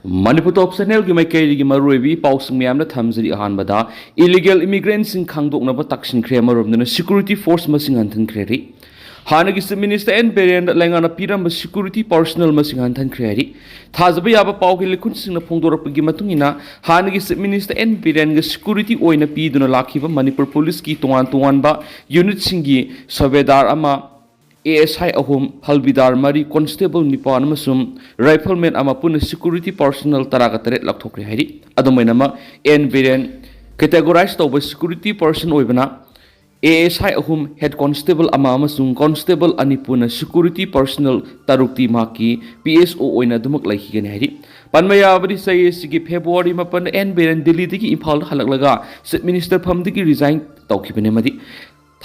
Manipur Top Channel की माइकैगी मरुइबी पाउसुंग म्यामना थमजरी अहानबदा इलीगल इमिग्रेंट्स सिंग खांगदोकनबा तक्सिनख्रे मरुमदना सिक्युरिटी फोर्स मसिंग हंथनख्रेरी हानगी चीफ मिनिस्टर एन बेरेन लेंगाना पीरम सिक्युरिटी पर्सनल मसिंग हंथनख्रेरी थाजबा याबा पाउगी लिखुन सिंगना फोंदोरपगी मतुंगिना हानगी chief minister N Biren security ओइना पीदुना लाखिबा मणिपुर पुलिस की तोंगान यूनिट सिंगी सवेदार अमा ASI ahum halbidar mari constable nipan amasum rifleman ama pun security personnel taraga teret lakthokre hairi adumainama en viren categorize tawba security person oibana ASI ahum head constable ama amasum constable anipuna security personnel tarukti maki PSO oina dumak laihigani hairi panmaya abadi sai sigi February mapan en viren Delhi digi imphal halaklaga chief minister phamdigi resign tawkhibane madi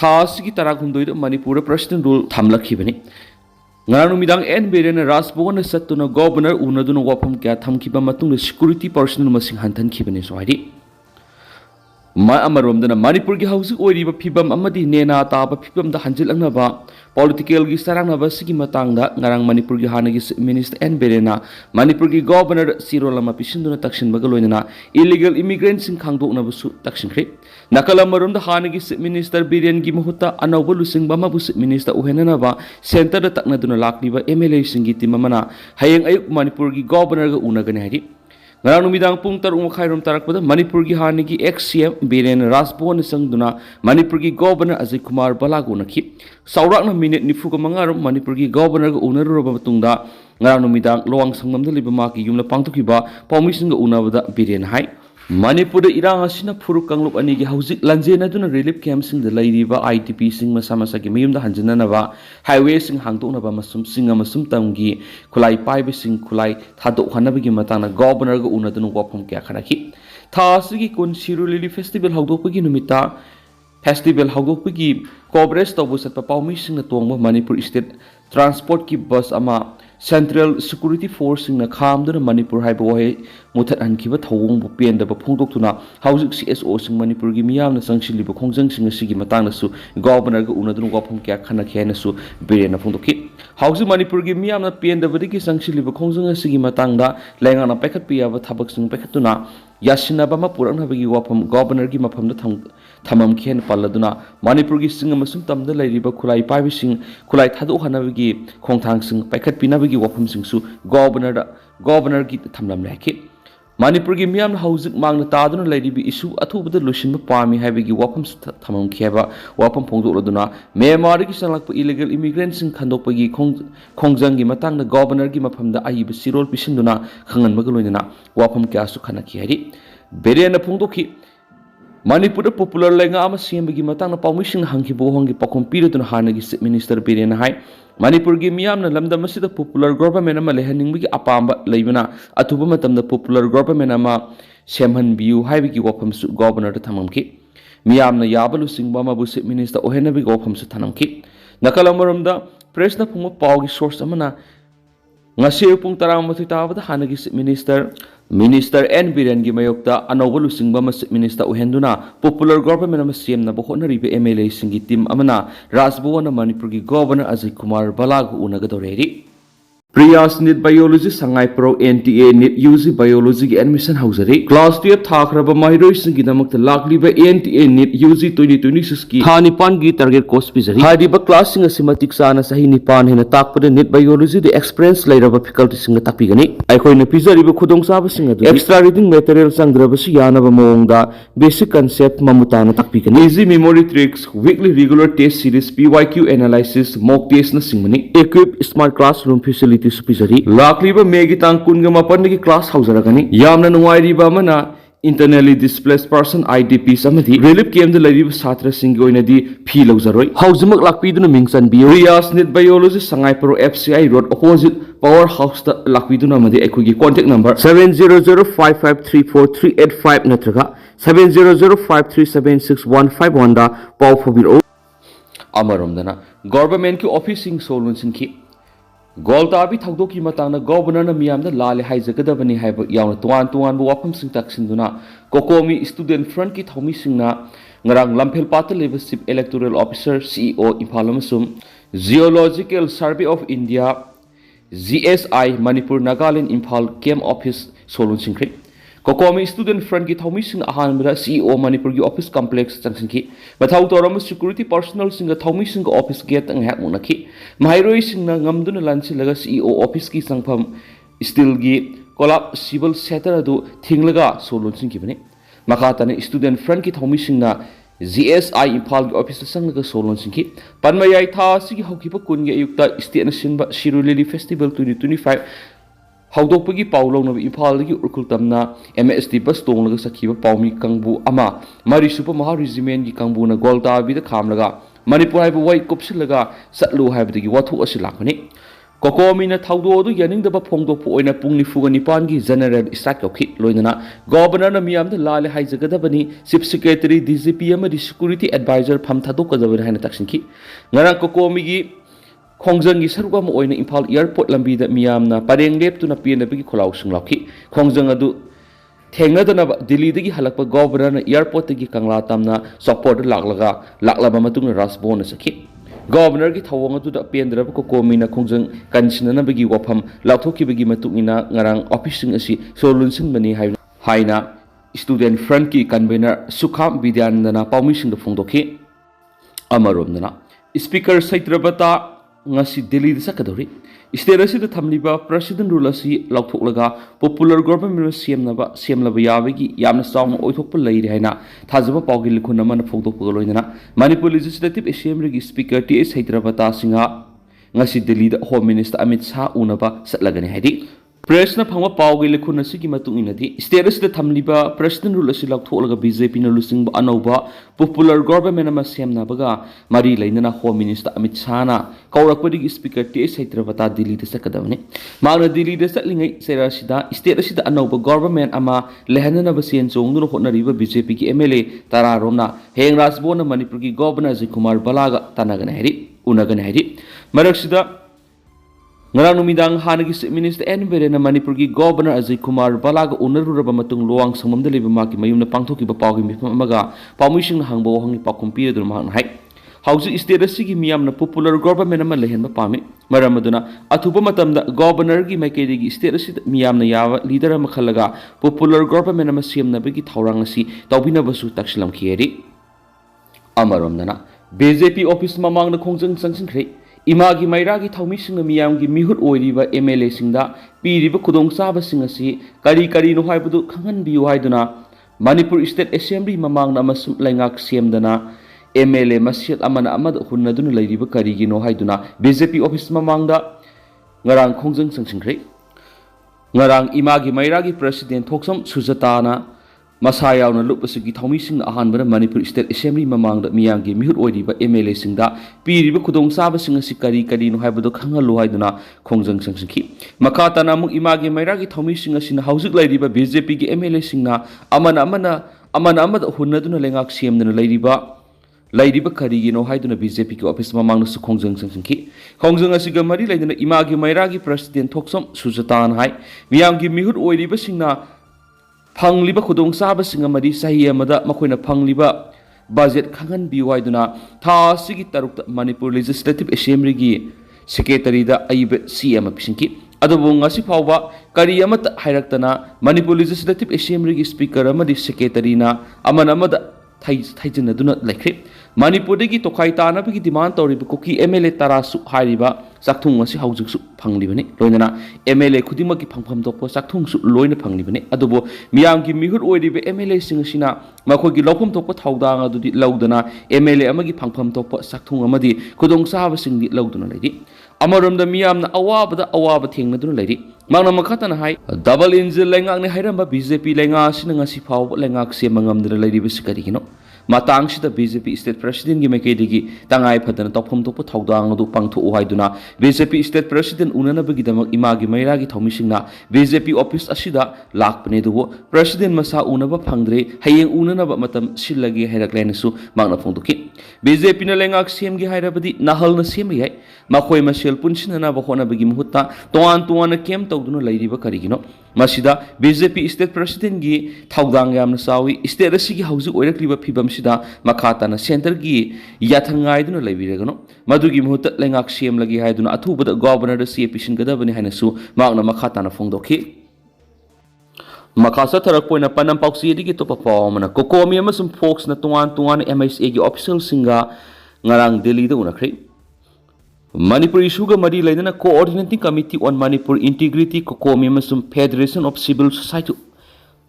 थासी की तरह हुंदोई Manipur president rule थमलखिबनी ngarang en beren rasbon satuna governor unaduna wafam kya thamkiba matung security personnel masing hantan khibani soidi ma amaromdana manipur gi hausi oiriba phibam amadi nena taba phibam da hanjilangnaba political gi sarangnaba sigi matangda ngarang manipur gi hanagi minister en berena manipur gi governor sirolama pisinduna takshin bagaloinana illegal immigrants sing khangdoknaba su takshinkhre nakala maromda hanagi minister biren gi muhutta anawba lusing bama bu minister uhenanaba center da taknaduna lakliba MLA singi timamana hayeng ayuk manipur gi governor ga unagani hari ngarang numidang pung tarung khairom tarakpada manipur gi hanigi ex-CM biren rasbon sangduna manipur gi governor Ajay Kumar Balagu nakhi saurakna minute nifu ka mangarom manipur gi governor ga unaruba batungda ngarang numidang lowang sangmamda liba maki yumla pangthukiba pawmisin ga unabada biren hai Manipur irang asina phuruk kangluk ani gi hauzik lanjena duna relief camp sing da lairiba IDP sing masa gi mayum da hanjana ba highway sing hangdok na ba masum singa masum tamgi khulai paibe sing khulai thadok hanaba gi matana governor ga unadun wapam kya khanaki thasi gi kun siru lili festival hangdok gi numita festival hangdok gi coverage to busat pa pawmi sing na tongba Manipur state transport ki bus ama Central Security Force na khamduna Manipur haiba wahe muthat hankiba thawung bu penda ba phongdoktuna hauzik CSO sing Manipur gi miyam na sangshiliba khongjang sing sigi matang na su governor ga unadun wafam kya khana khena su birena phongdokki hauzik Manipur gi miyam na penda badiki sangshiliba khongjang sigi matang da lenga na pekhat piya ba thabak sing pekhatuna yasina ba ma purakna bagi wafam governor gi mafam da thamam khen paladuna Manipur gi sing amasum tamda lairiba khulai paibi sing khulai thadu hanabagi khongthang sing pekhat pina gi wafam sing su governor gi thamlam lekhi Manipur gi miyam hauzik mangna taduna lairibi issue athubada lusin ba pami haibagi wafam thamam kheba wafam phongdokladuna Myanmar gi sanglakpa illegal immigrants sing khandokpagi khongjang gi matang na governor gi mafam da aiba sirol pisinduna khangan magaloinana wafam kya su khanaki hari berena phongdokhi Manipur popular lenga ama siembagi matang na pawmising hangki bohongi pakom piratuna hanagi minister berena hai Manipur gi miyam na lamda masida popular government ama lehaningbagi apamba leibana atuba matamda popular government ama semhan biu haibagi wafam su governor da thamamki miyam na yabalu singba ma bu minister ohenabi wafam su thanamki nakalamarumda press na phungma pawgi source amana ngasi pung taramathoi tabada hanagi minister N Biren gi mayokta anawba lusingba ma minister uhenduna popular government ama CM na bohonaribe MLA singi team amana Rajbhavan Manipur gi governor Ajay Kumar Balagu unagadoreri Priyas NEET Biology Sangai Pro NTA NEET UG Biology ki admission hausari Class 12 thakraba mahiroi singi damakta lakliba NTA NEET UG 2026 ki thanipan gi target course pizari hariba class singa simatik sana sahi nipan hena takpada NEET Biology de experience lairaba faculty singa takpigani aikhoina pizariba khudong saba singa du extra reading material sangdraba si yanaba mawongda basic concept mamutana takpigani easy memory tricks weekly regular test series PYQ analysis mock test na singmani equip smart classroom facility Supizari lakliba megi tang kunga mapan ki class hausaragani yamna nuwairiba mana internally displaced person IDP samadi relief camp da lariba satra singi oina di phi lauzaroi haujumak lakpiduna mingchan bio Riyas NEET Biology Sangai Pro FCI Road opposite powerhouse da lakpiduna amadi aikogi contact number 7005534385 natraga 7005376151 da paw phobiro amaromdana government ki officing solution ki Goltabi Tagdoki Matana, Governor Miam, the Lali Haizagadabani have Yawn Tuan Wapam Sing Taxinduna, Kokomi student front kit Homisingna, Ngarang Lampel Pata Leadership Electoral Officer, CEO Impalamasum, Geological Survey of India, GSI Manipur Nagaland Imphal Kem Office Solun Singkri Kokomi Student Front ki Thomi Sing Ahanbada CEO Manipur ki Office Complex Changsinki Bathau Toram Security Personnel Singa Thomi Sing Office Gate ang hak munaki Mahairoi Sing na ngamduna lansilaga CEO Office ki sangpham Still gi Kolap Civil Setter adu thinglaga Solun Singki bani Makatane Student Front ki Thomi Sing na GSI Imphal ki Office sanglaga Solun Singki Panmayai tha sigi hokipa kungi ayukta State na sinba Shirulili Festival 2025 Haudokpagi Paulong Imphal Urkul Tamna MST bus tonglaga sakhiba Paumi Kangbu Ama Mari Super Maha Regiment gi Kangbu na Golda bida khamlaga Manipur haiba wai kopsilaga satlu haibadagi wathu asilakani Kokomi na thaudo du yaningdaba phongdokpu oina pungni fuga nipan gi general strike okhi loinana governor na miyamda lale haijagadabani chief secretary DGP amadi security advisor pham thadokadabani haina taksinki ngara kokomi gi Khongjang gi saruga mo oina Imphal airport lambi da miyamna pareng lep tu na pina bigi kholaw sunglaki Khongjang adu thengnadana Delhi dagi halakpa governor na airport gi kangla tamna support laklaba matungna rasbon sakhi Governor ki thawang adu da pendra ko komi na Khongjang kansinana bigi wafam lauthoki bigi matungina ngarang officing asi solun sing bani haina student front ki convener Sukham Vidyanandana permission da phongdoki amaromnana speaker Satyabrata ngasi Delhi da sakadori state asi da thamliba president rule asi lauthoklaga popular government semlaba yabagi yamna sawng oithokpa leire haina thajaba pawgi likhuna man phongdokpa loinana Manipur Legislative Assembly gi speaker TS Satyabrata singa ngasi Delhi da Home Minister Amit Shah unaba satlagani haidi press na phangwa pawgi likhuna sigi matung inadi state asi da thamliba president rule asi lauthoklaga BJP na lusing ba anova popular government ama semna baga mari lainana Home Minister Amit Shah na kaurakpadi speaker TS Satyabrata Delhi da sakadawni magna Delhi da satlingai sera sida state asida anova government ama lehanana ba sen chongdu hotnariba BJP ki MLA tara romna heng rasbona Manipur ki governor Kumar Balaga tanagana heri unagana heri maraksida Ngarang numidang hanagi Minister Enbere na Manipur ki Governor Ajay Kumar Balaga unaruraba matung luang sangmamda leba maki mayumna pangthokiba pawgi mifam amaga pawmising na hangbo hangi pakumpira dun mahang hai hausi state asigi miyamna popular government ama lehenba pami maramaduna athuba matamda governor gi maikedi state asida miyamna yawa leader ama khalaga popular government ama semna bagi thaurang asi tawbina basu taksilam khieri amaromdana BJP office mamang na Khongjang changsinkhre Imagi Mairagi Thawmi Singa Miyamgi Mihut Oiriba MLA Singda Piriba Kudong Saba Singasi Kari no Haibadu Kangan Biu Haiduna Manipur State Assembly Mamang Namasum Langak Siemdana MLA Masiat Amana Amad Hunadun Ladiba Karigi no Haiduna BJP office Mamangda Ngarang Khongjang Sangsingkre Ngarang Imagi Mairagi President Thoksam Sujatana Masaya na lupasigi Thawmi Singna ahanbara Manipur State Assembly mamangda miyamgi mihut oiriba MLA Singda piriba kudong saba singasi kari no haibado khangalu haiduna Khongjang sangsingki makatana mung imagi mairagi Thawmi Singasina hausik lairiba BJP gi MLA Singna amana amada hunnaduna lengak siemdana lairiba karigi no haiduna BJP ki office mamangna su Khongjang sangsingki Khongjang asiga mari laiduna imagi mairagi President Thoksam Sujatan hai miyamgi mihut oiriba Singna Pangliba Kudong Saba Singamadi Sahi Amada Makoina Pangliba budget Kangan Biwaiduna Tha Sigi Taruk Manipur Legislative Assembly gi Secretary da Aibe CM Pisinki Adabu ngasi pawba kari amata hairaktana Manipur Legislative Assembly gi Speaker amadi Secretary na amada thaijinaduna laikre Manipur dagi tokai tana bigi demand toriba koki MLA tarasu hairiba sakthung ngasi haujuksu phanglibani loinana MLA khudima ki phangpham tokpo sakthung su loina phanglibani adubo miyam ki mihut oiribe MLA singasina makhoi gi lawpham tokpo thawdang adudi laudana MLA amagi phangpham tokpo sakthung amadi khudong sahaba singdi lauduna leidi amaramda miyamna awaba thengnaduna leidi mangna makhatana hai double engine lengak ne hairamba BJP lenga sina ngasi phaw lengak se mangamdra leidi bisikari kino matang sida BJP state president gi makedigi tangai phadana topphom toppo thawdang adu pangtho haiduna BJP state president unana bagi damak imagi mairagi Thawmi Singna BJP office asida lakpane du president masa unaba phangdre hayeng unana ba matam silagi hairaklenesu mangna phongduki BJP na lengak semgi hairabadi nahal na sem yai makhoi masel punsinana ba honabagi muhutta toan kem tawduna lairiba karigino masida BJP state president gi thawdang yamna sawi state asigi hauju oirakliba phibam sida makhata na center gi yathangai duna laibiragano madugi muhutta lengak sem lagi haiduna athubada governor da CP singadabani hainasu magna makhata na phongdokhi Makasa tarak po na panam pauksi di kito pa po mana kokomi amasum folks na tuan MSA gi official singa ngarang Delhi da unakri Manipur issue ga mari lain na coordinating committee on Manipur integrity kokomi amasum Federation of Civil Society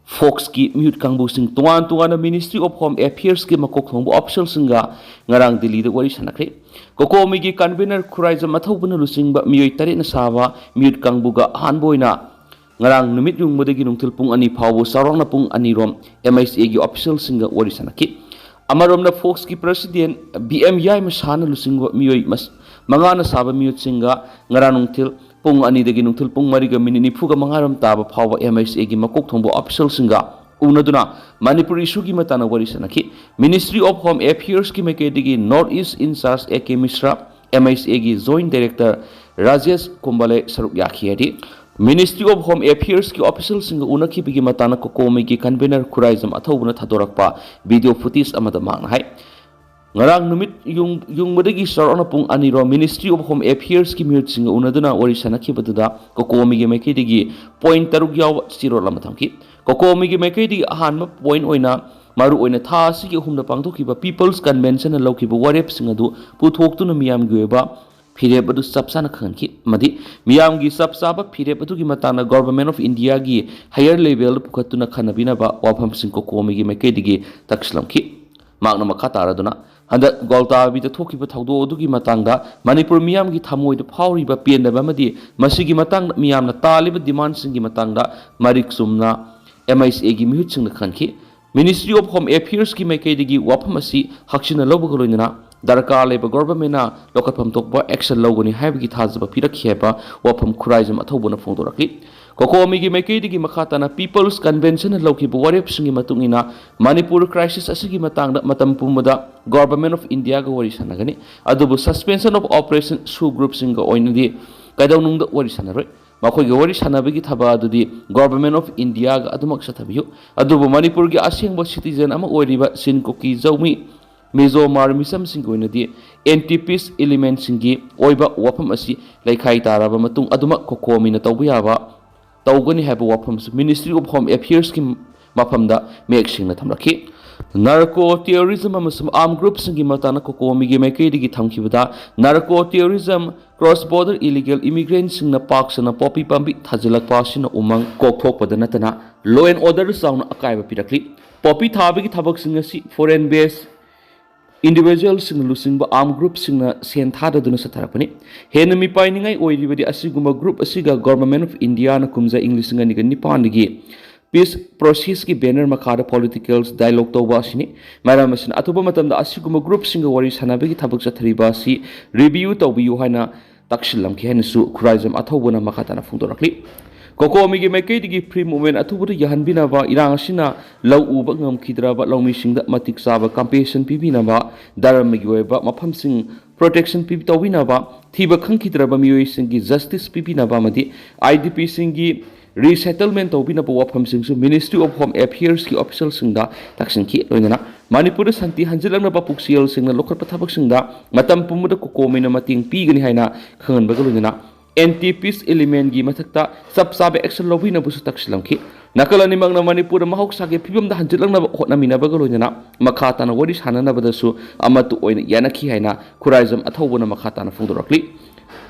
folks ki mute kangbu sing tuan na Ministry of Home Affairs ki makok thongbu official singa ngarang Delhi da wari sanakri kokomi gi convener khuraiza mathau buna lusing ba miyoi tare na sawa mute kangbu ga hanboina ngarang numit yung mudagi nung tilpung ani pawo sarong na pung ani rom MSA gi official singa wari sanaki amarom na folks ki president BMI masana lusingwa miyoy mas mga na saba miyot singa ngarang nung til pung ani dagi nung tilpung mariga minini puga mangaram taba pawo MSA gi makok thongbo official singa una duna Manipur issue gi matana wari sanaki Ministry of Home Affairs ki make digi Northeast in charge AK Mishra MSA gi joint director Rajesh Kumbale saruk yakhi Ministry of Home Affairs ki official singa unaki bigi matana kokomi ki convener khuraizam athawuna thadorakpa video footage amada mangna hai ngarang numit yung madagi sarona pung aniro Ministry of Home Affairs ki mute singa unaduna wari sanaki baduda kokomi gi meki digi point taruk yaw zero lamathamki kokomi gi meki digi ahanma point oina maru oina tha sigi humna pangthokiba People's Convention na lawkiba warep singa du puthoktu na miyam giweba Fireb adu sabsana khanki madi miyam gi sabsaba fireb adu gi matana Government of India gi higher level pukatuna khanabina ba wafam sing kokomi gi meke digi takslamki magna makhata raduna handa golta bi ta thoki ba thawdo adu gi matangda Manipur miyam gi thamoi da phawri ba pen ba madi masigi matang miyam na taliba demand sing gi matangda marik sumna MSA gi mihut sing khanki Ministry of Home Affairs ki meke digi wafam asi hakshina lobugoloina Darkar leba government na lokapam tokba action logoni haibgi thajaba pirakheba wafam khuraizam athobuna phongdorakli kokomi gi meke digi makhata na People's Convention loki warep singi matungina Manipur crisis asigi matangda matam pumada Government of India ga wari sanagani adubu suspension of operation su group singa oinadi kaidawnungda wari sanaroi makhoi ga wari sanabagi thaba adudi Government of India ga adumak sathabiyu adubu Manipur gi asengba citizen ama oiriba sinkoki jaumi Mezo Marmisam Singoinadi, NTP's element singi, Oiba Wapam Asi, like Haitara, Matung Aduma Kokomi Natawiyava, Taugani have Wapams, Ministry of Home Affairs Kim Mapamda, make Shingatamaki. Narco terrorism amasum armed groups singi matana kokomi gi meke digi thamkibada narco terrorism cross border illegal immigrants singna parks na poppy pambi thajilak pasina umang kokthok padanatana law and order sound akaiba pirakli poppy thabigi thabak singasi foreign base individuals sing losing ba armed groups sing na sen thada duna satharapani henami painingai oiribadi asiguma group asiga government of India na kumza English ngani ga nipan digi peace process ki banner makara politicals dialogue toba asini maram asin atuba matamda asiguma group singa wari sanabegi thabak sathriba si review tobiyu haina takshilam ki hainasu khuraizam athobuna makata na phungdorakli kokomi gi mekai digi free movement athubu yahanbina ba irang asina law uba ngam khidra ba lawmi singda matik saba compassion pibina ba daram gi weba mafam sing protection pibi tawina ba thiba khangkhidra ba miyoi singi justice pibina ba madi IDP singi resettlement tawbina ba wafam singsu Ministry of Home Affairs ki official singda taksin ki loinana Manipur santi hanjilang na ba puksiel singna lokal pathabak singda matam pumuda kokomi na mating pigani haina khangan ba loinana NTP's element gi mathakta sab sabe action lobina busu taksilam ki nakalani magna Manipur mahok sage pibam da hanjilang na hotna mina ba loinana makhata na wari sanana badasu amatu oina yanaki haina khuraizam athawbuna makhata na phungdorakli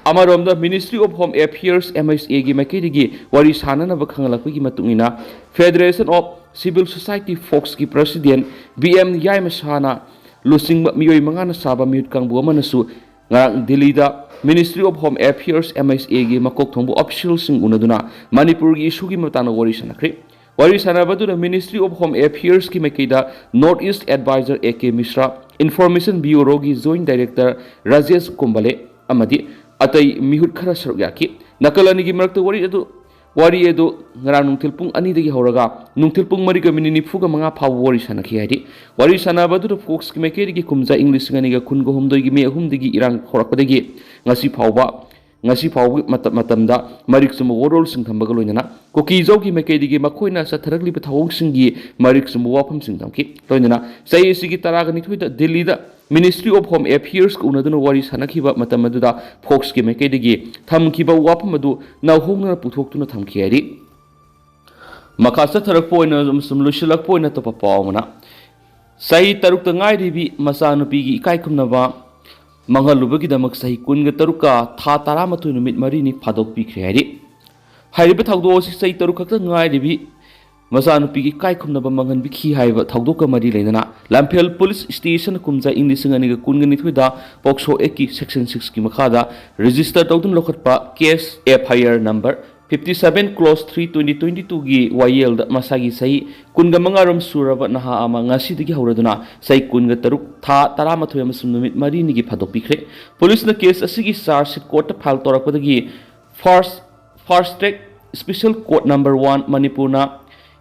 Amarom the Ministry of Home Affairs MSA gi makidigi wari sanana ba khangalakpi gi matungina Federation of Civil Society Folks ki President BM Yamna lusing miyoi mangana saba mute kangbu amanasu ngarang Delhi da Ministry of Home Affairs MSA gi makok thongbu official sing unaduna Manipur gi issue gi matana wari sanakri wari sanabadu da Ministry of Home Affairs ki makida Northeast Advisor AK Mishra Information Bureau gi Joint Director Rajesh Kumbale amadi atai mihut khara saruk yaki nakalani gi marakta wari adu wari edu ngarang nungthil pung ani dagi horaga nungthil pung mari ga minini phuga manga phaw wari sana khi haidi wari sana badu do fox ki meke digi kumja english ngani ga kun go humdoi gi me hum digi irang khorak dagi ngasi phawba matamda marik sum worol sing thambaga loinana koki jau ki meke digi makhoina sa tharagli thawong singi marik sum wafam sing thamki loinana sai sigi taraga ni thuida delhi da Ministry of Home Affairs ko unaduna wari sanakhiba matamaduda Fox ki meke digi thamkiba wapam adu nawhongna puthoktu thamki ari makasa tharak poina sum lushilak poina to papawna sai taruk ta ngai ribi masanupi gi ikai khumnaba mangalubagi damak sahi kunga taruka tha taramathu numit mari ni phadok pi khre ari hariba thawdo sai taruk khakta ngai ribi Masanu pigi kai khumna ba mangan bi khi haiba thawdo ka mari leinana Lamphel Police Station kumja English ngani ga kungani thuida Pokso Eki Section 6 ki makhada register tawdun lokhatpa case FIR number 57 clause 3 2022 gi YL da masagi sai kunga mangaram suraba naha ama ngasi digi hauraduna sai kunga taruk tha taramathoy amasum numit mari ni gi phadok pikre police na case asigi charge sheet court file torakpadagi first track special court number 1 Manipurna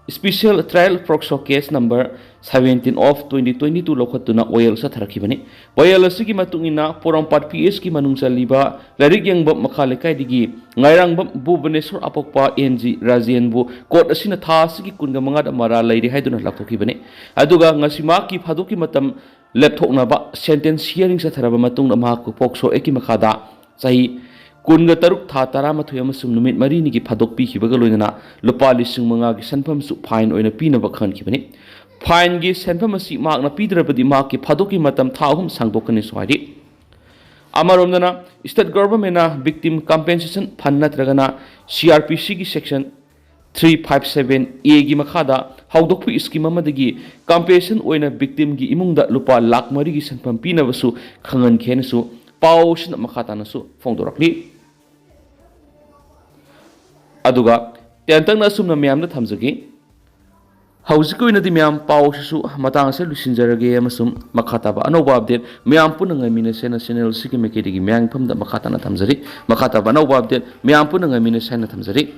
Special Trial Proxo Case number 17 of 2022 lokhatuna oil sa tharakhibani oil asigi matungina Porampat PS ki manungsa liba larik yangba makhalekai digi ngairangba Bhubaneswar apokpa NG Rajenbu court asina tha asigi kunga manga da mara lairi haiduna lakthokibani aduga ngasima ki phaduki matam lepthokna ba sentence hearing sa tharaba matungna ma ko Pokso eki makhada sahi kunga taruk tha taramathoy amasum numit mari ni gi phadok pi khibaga loinana lupa lising manga gi sanpham su fine oina pina ba khan khibani fine gi sanpham asi mak na pidrabadi mak ki phadoki matam tha hum sangdokani swari amaromdana state government na victim compensation fund natragana CRPC gi section 357A gi makhada hawdokpu scheme amadagi compensation oina victim gi imungda lupa lakh mari gi sanpham pina basu khangan khenasu Pausin makhatana su fongdorakli aduga tentang na sumna miyam na thamjagi hausiku ina di miyam pausu matang se lusinjarage amasum makhataba anoba update miyam punanga mina sena channel siki mekedi gi miyang phamda makhatana thamjari makhataba anoba update miyam punanga mina sena thamjari